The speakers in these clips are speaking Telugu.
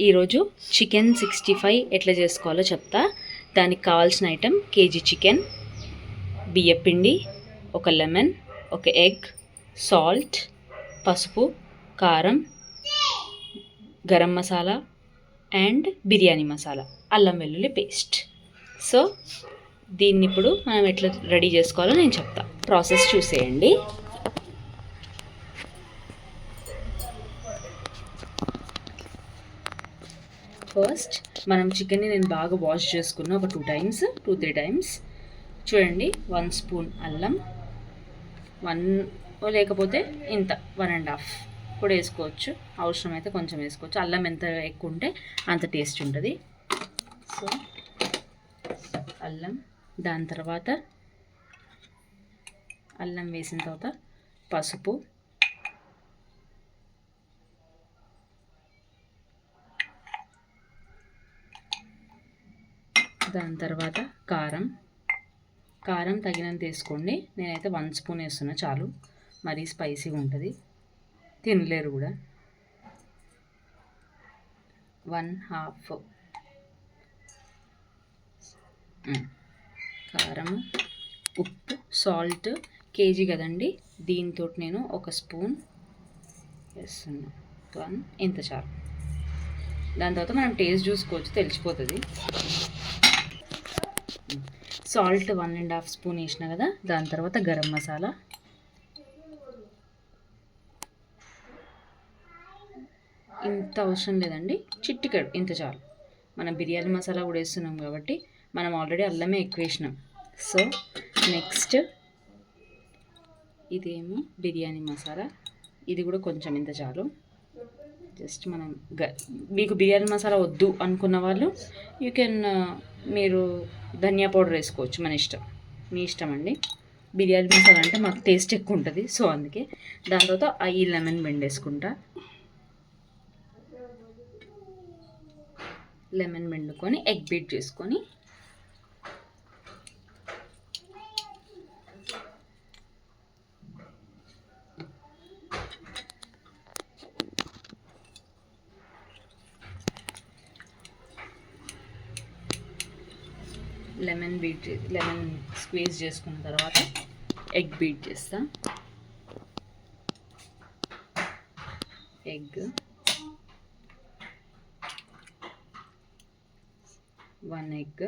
ఈరోజు చికెన్ 65 ఎట్లా చేసుకోవాలో చెప్తా. దానికి కావాల్సిన ఐటెం కేజీ చికెన్, బియ్యపిండి, ఒక లెమన్, ఒక ఎగ్, సాల్ట్, పసుపు, కారం, గరం మసాలా అండ్ బిర్యానీ మసాలా, అల్లం వెల్లుల్లి పేస్ట్. సో దీన్ని ఇప్పుడు మనం ఎట్లా రెడీ చేసుకోవాలో నేను చెప్తా. ప్రాసెస్ చూసేయండి. ఫస్ట్ మనం చికెన్ని నేను బాగా వాష్ చేసుకున్నా, ఒక 2-3 టైమ్స్. చూడండి, 1 స్పూన్ అల్లం, 1 లేకపోతే ఇంత 1.5 కూడా వేసుకోవచ్చు. అవసరమైతే కొంచెం వేసుకోవచ్చు. అల్లం ఎంత ఎక్కువ ఉంటే అంత టేస్ట్ ఉంటుంది. సో అల్లం, దాని తర్వాత అల్లం వేసిన తర్వాత పసుపు, దాని తర్వాత కారం తగినంత వేసుకోండి. నేనైతే 1 స్పూన్ వేస్తున్నా, చాలు. మరీ స్పైసీగా ఉంటుంది, తినలేరు కూడా. 1/2 కారం, ఉప్పు, సాల్ట్. కేజీ కదండి, దీంతో నేను 1 స్పూన్ వేస్తున్నా. 1 ఇంత చాలు. దాని తర్వాత మనం టేస్ట్ చూసుకోవచ్చు, తెలిసిపోతుంది. సాల్ట్ 1.5 స్పూన్ వేసిన కదా. దాని తర్వాత గరం మసాలా, ఇంత అవసరం లేదండి, చిటికెడు ఇంత చాలు. మనం బిర్యానీ మసాలా కూడా వేస్తున్నాం కాబట్టి మనం ఆల్రెడీ అల్లమే ఎక్కువ వేసినాం. సో నెక్స్ట్ ఇదేమో బిర్యానీ మసాలా, ఇది కూడా కొంచెం ఇంత చాలు. జస్ట్ మనం మీకు బిర్యానీ మసాలా వద్దు అనుకున్న వాళ్ళు యూ కెన్ మీరు ధనియా పౌడర్ వేసుకోవచ్చు, మన ఇష్టం, మీ ఇష్టం అండి. బిర్యానీ మసాలా అంటే మాకు టేస్ట్ ఎక్కువ ఉంటుంది, సో అందుకే. దాని తర్వాత ఈ లెమన్ పిండేసుకుంటా. లెమన్ పిండుకొని ఎగ్ బీట్ చేసుకొని లెమన్ స్క్వీజ్ చేసుకున్న తర్వాత ఎగ్ బీట్ చేస్తా. ఎగ్ 1 ఎగ్,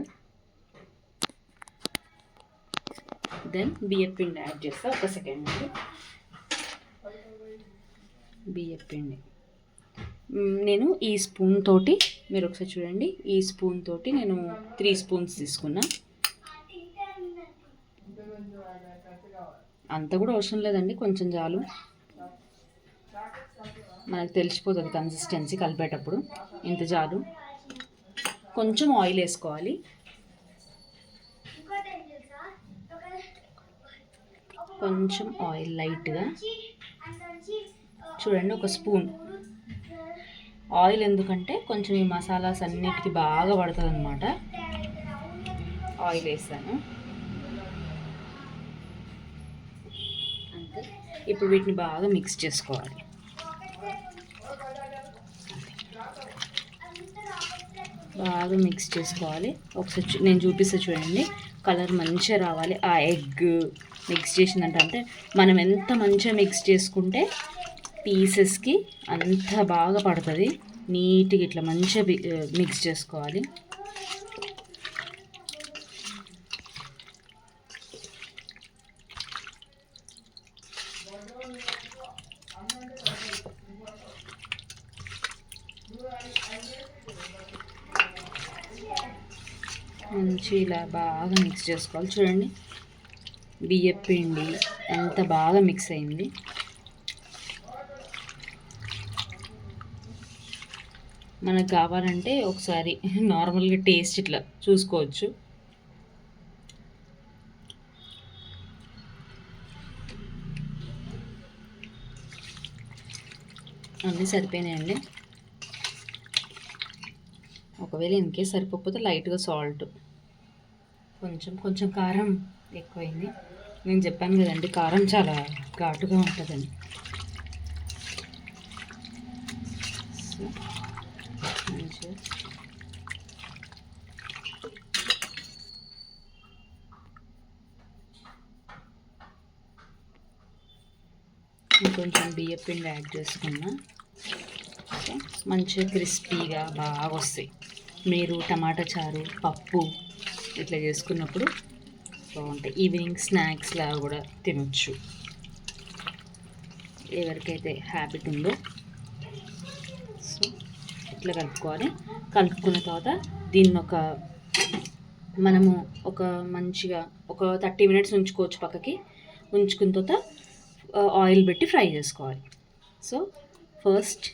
దెన్ బియ్యపిండి యాడ్ చేస్తా. ఒక సెకండ్ అండి. బియ్యపిండి నేను ఈ స్పూన్ తోటి, మీరు ఒకసారి చూడండి, ఈ స్పూన్ తోటి నేను 3 స్పూన్స్ తీసుకున్నా. అంత కూడా అవసరం లేదండి, కొంచెం చాలు. మనకు తెలిసిపోతుంది కన్సిస్టెన్సీ కలిపేటప్పుడు. ఇంత చాలు. కొంచెం ఆయిల్ వేసుకోవాలి. కొంచెం ఆయిల్ లైట్గా చూడండి, 1 స్పూన్ ఆయిల్. ఎందుకంటే కొంచెం ఈ మసాలాస్ అన్నిటికీ బాగా పడుతుంది అన్నమాట. ఆయిల్ వేస్తాను అంతే. ఇప్పుడు వీటిని బాగా మిక్స్ చేసుకోవాలి. బాగా మిక్స్ చేసుకోవాలి. ఒకసారి నేను చూపిస్తే చూడండి, కలర్ మంచిగా రావాలి. ఆ ఎగ్ మిక్స్ చేసిందంటే, అంటే మనం ఎంత మంచిగా మిక్స్ చేసుకుంటే పీసెస్కి అంత బాగా పడుతుంది. నీట్గా ఇట్లా మంచిగా మిక్స్ చేసుకోవాలి. మంచి ఇలా బాగా మిక్స్ చేసుకోవాలి. చూడండి, బియ్యపిండి ఎంత బాగా మిక్స్ అయింది. మనకు కావాలంటే ఒకసారి నార్మల్గా టేస్ట్ ఇట్లా చూసుకోవచ్చు. అన్నీ సరిపోయినాయండి. ఒకవేళ ఇన్కేస్ సరిపోకపోతే లైట్గా సాల్ట్, కొంచెం కారం ఎక్కువైంది. నేను చెప్పాను కదండి, కారం చాలా ఘాటుగా ఉంటుందని. మంచిగా ఇంకొంచెం బియ్యం పిండి యాడ్ చేసుకున్నా. మంచిగా క్రిస్పీగా బాగా వస్తాయి. మీరు టమాటా చారు, పప్పు ఇట్లా చేసుకున్నప్పుడు బాగుంటాయి. ఈవినింగ్ స్నాక్స్ లాగా కూడా తినొచ్చు ఎవరికైతే హ్యాబిట్ ఉందో. సో ఇట్లా కలుపుకోవాలి. కలుపుకున్న తర్వాత దీన్ని మనము మంచిగా ఒక 30 minutes ఉంచుకోవచ్చు పక్కకి. ఉంచుకున్న తర్వాత ఆయిల్ పెట్టి ఫ్రై చేసుకోవాలి. సో ఫస్ట్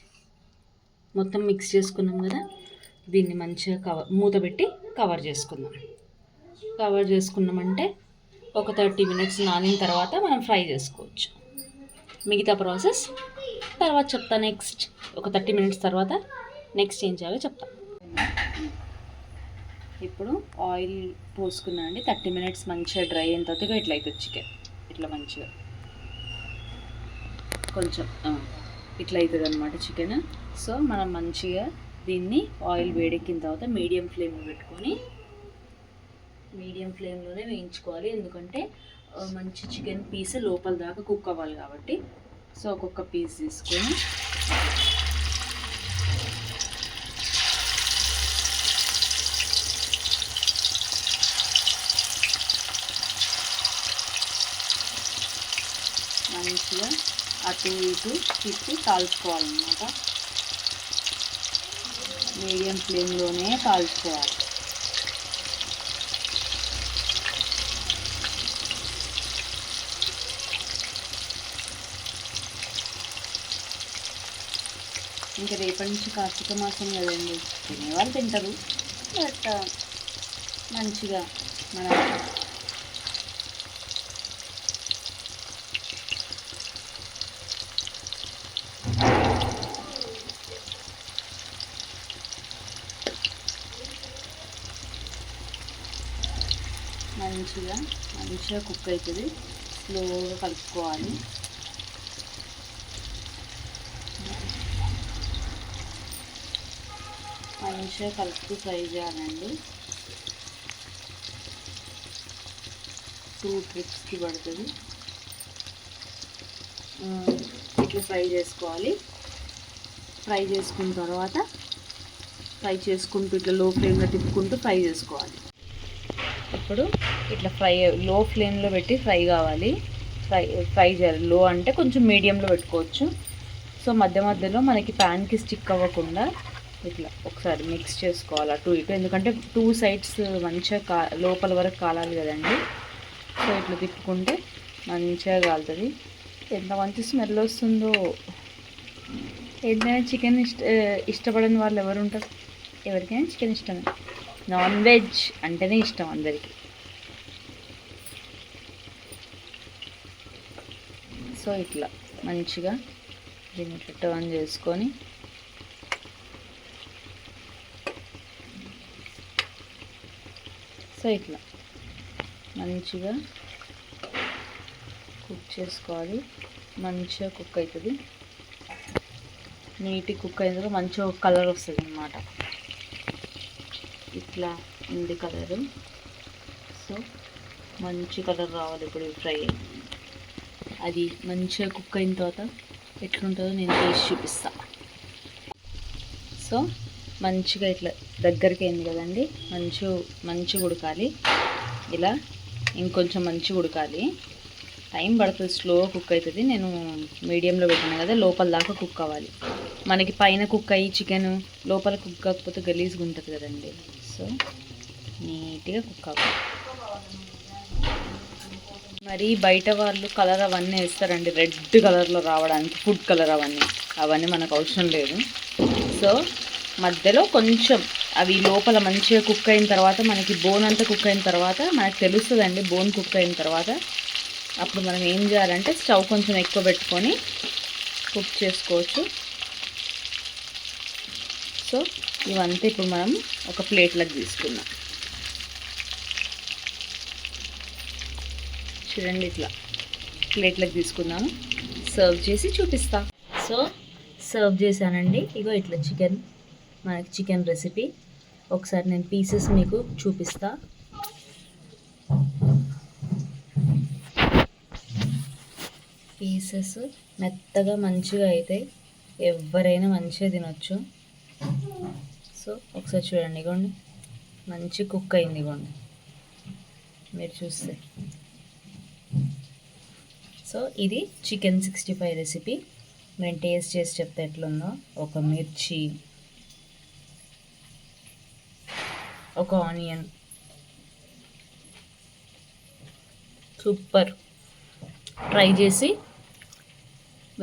మొత్తం మిక్స్ చేసుకున్నాం కదా, దీన్ని మంచిగా మూత పెట్టి కవర్ చేసుకుందాం. కవర్ చేసుకున్నామంటే ఒక 30 minutes నానిన తర్వాత మనం ఫ్రై చేసుకోవచ్చు. మిగతా ప్రాసెస్ తర్వాత చెప్తా. నెక్స్ట్ ఒక 30 minutes తర్వాత నెక్స్ట్ ఏం చేయాలో చెప్తా. ఇప్పుడు ఆయిల్ పోసుకున్నానండి. 30 minutes మంచిగా డ్రై అయిన తర్వాత ఇట్లా అవుతుంది చికెన్. ఇట్లా మంచిగా కొంచెం ఇట్లా అవుతుంది అనమాట చికెన్. సో మనం మంచిగా దీన్ని ఆయిల్ వేడెక్కిన తర్వాత మీడియం ఫ్లేమ్ పెట్టుకొని మీడియం ఫ్లేమ్లోనే వేయించుకోవాలి. ఎందుకంటే మంచి చికెన్ పీస్ లోపల దాకా కుక్ అవ్వాలి కాబట్టి. సో ఒక్కొక్క పీస్ తీసుకొని మంచిగా అటు ఇటు తిప్పి కాల్చుకోవాలన్నమాట. మీడియం ఫ్లేమ్లోనే కాల్చుకోవాలి. ఇంకా రేపటి నుంచి కార్తీక మాసం కదండి, తినేవాళ్ళు తింటారు. బట్ మంచిగా మనం మంచిగా కుక్ అవుతుంది. స్లోగా కలుపుకోవాలి. మంచిగా కలుపుతూ ఫ్రై చేయాలండి. 2 trips పడుతుంది. ఇట్లా ఫ్రై చేసుకోవాలి. ఫ్రై చేసుకున్న తర్వాత ఇట్లా లో ఫ్లేమ్లో తిప్పుకుంటూ ఫ్రై చేసుకోవాలి. ఇప్పుడు ఇట్లా లో ఫ్లేమ్లో పెట్టి ఫ్రై కావాలి. ఫ్రై చేయాలి. లో అంటే కొంచెం మీడియంలో పెట్టుకోవచ్చు. సో మధ్యలో మనకి ప్యాన్కి స్టిక్ అవ్వకుండా ఇట్లా ఒకసారి మిక్స్ చేసుకోవాలి అటు ఇటు. ఎందుకంటే 2 sides మంచిగా లోపల వరకు కాలాలి కదండి. సో ఇట్లా తిప్పుకుంటే మంచిగా కాలుతుంది. ఎంత మంచి స్మెల్ వస్తుందో. ఏదైనా చికెన్ ఇష్టపడని వాళ్ళు ఎవరు ఉంటారు? ఎవరికైనా చికెన్ ఇష్టమే. నాన్ వెజ్ అంటేనే ఇష్టం అందరికీ. సో ఇట్లా మంచిగా దీన్ని ఇట్లా టర్న్ చేసుకొని సో ఇట్లా మంచిగా కుక్ చేసుకోవాలి. మంచిగా కుక్ అవుతుంది. నీట్గా కుక్ అయిన మంచిగా ఒక కలర్ వస్తుంది అన్నమాట. ఇట్లా ఉంది కలరు. సో మంచి కలర్ రావాలి. ఇప్పుడు ఫ్రై అది మంచిగా కుక్ అయిన తర్వాత ఎట్లుంటుందో నేను తీసి చూపిస్తాను. సో మంచిగా ఇట్లా దగ్గరికి అయింది కదండి. మంచిగా ఉడకాలి. ఇలా ఇంకొంచెం మంచిగా ఉడకాలి. టైం పడుతుంది. స్లో కుక్ అవుతుంది. నేను మీడియంలో పెట్టాను కదా, లోపల దాకా కుక్ అవ్వాలి. మనకి పైన కుక్ అయ్యి చికెన్ లోపల కుక్ కాకపోతే గలీజ్గా ఉంటుంది కదండి. సో నీట్గా కుక్ అవ్వాలి. మరి బయట వాళ్ళు కలర్ అవన్నీ వేస్తారండి రెడ్ కలర్లో రావడానికి, ఫుడ్ కలర్ అవన్నీ మనకు అవసరం లేదు. సో మధ్యలో కొంచెం అవి లోపల మంచిగా కుక్ అయిన తర్వాత మనకి బోన్ అంతా కుక్ అయిన తర్వాత మనకు తెలుస్తుందండి. బోన్ కుక్ అయిన తర్వాత అప్పుడు మనం ఏం చేయాలంటే స్టవ్ కొంచెం ఎక్కువ పెట్టుకొని కుక్ చేసుకోవచ్చు. సో ఇవంతా ఇప్పుడు మనం ఒక ప్లేట్లోకి తీసుకుందాం. చూడండి, ఇట్లా ప్లేట్లోకి తీసుకుందాము. సర్వ్ చేసి చూపిస్తా. సో సర్వ్ చేశానండి. ఇగో ఇట్లా చికెన్ మనకి చికెన్ రెసిపీ. ఒకసారి నేను పీసెస్ మీకు చూపిస్తా. పీసెస్ మెత్తగా మంచిగా అయితే ఎవరైనా మంచిగా తినొచ్చు. సో ఒకసారి చూడండి, ఇగోండి మంచి కుక్ అయింది, ఇగోండి మీరు చూస్తే. సో ఇది చికెన్ 65 రెసిపీ. నేను టేస్ట్ చేసి చెప్తే ఎట్లుందో. ఒక మిర్చి, ఒక ఆనియన్, సూపర్. ట్రై చేసి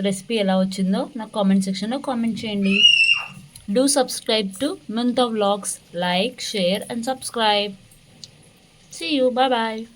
రెసిపీ ఎలా వచ్చిందో నాకు కామెంట్ సెక్షన్లో కామెంట్ చేయండి. Do subscribe to Munta Vlogs. Like, share and subscribe. See you. Bye bye.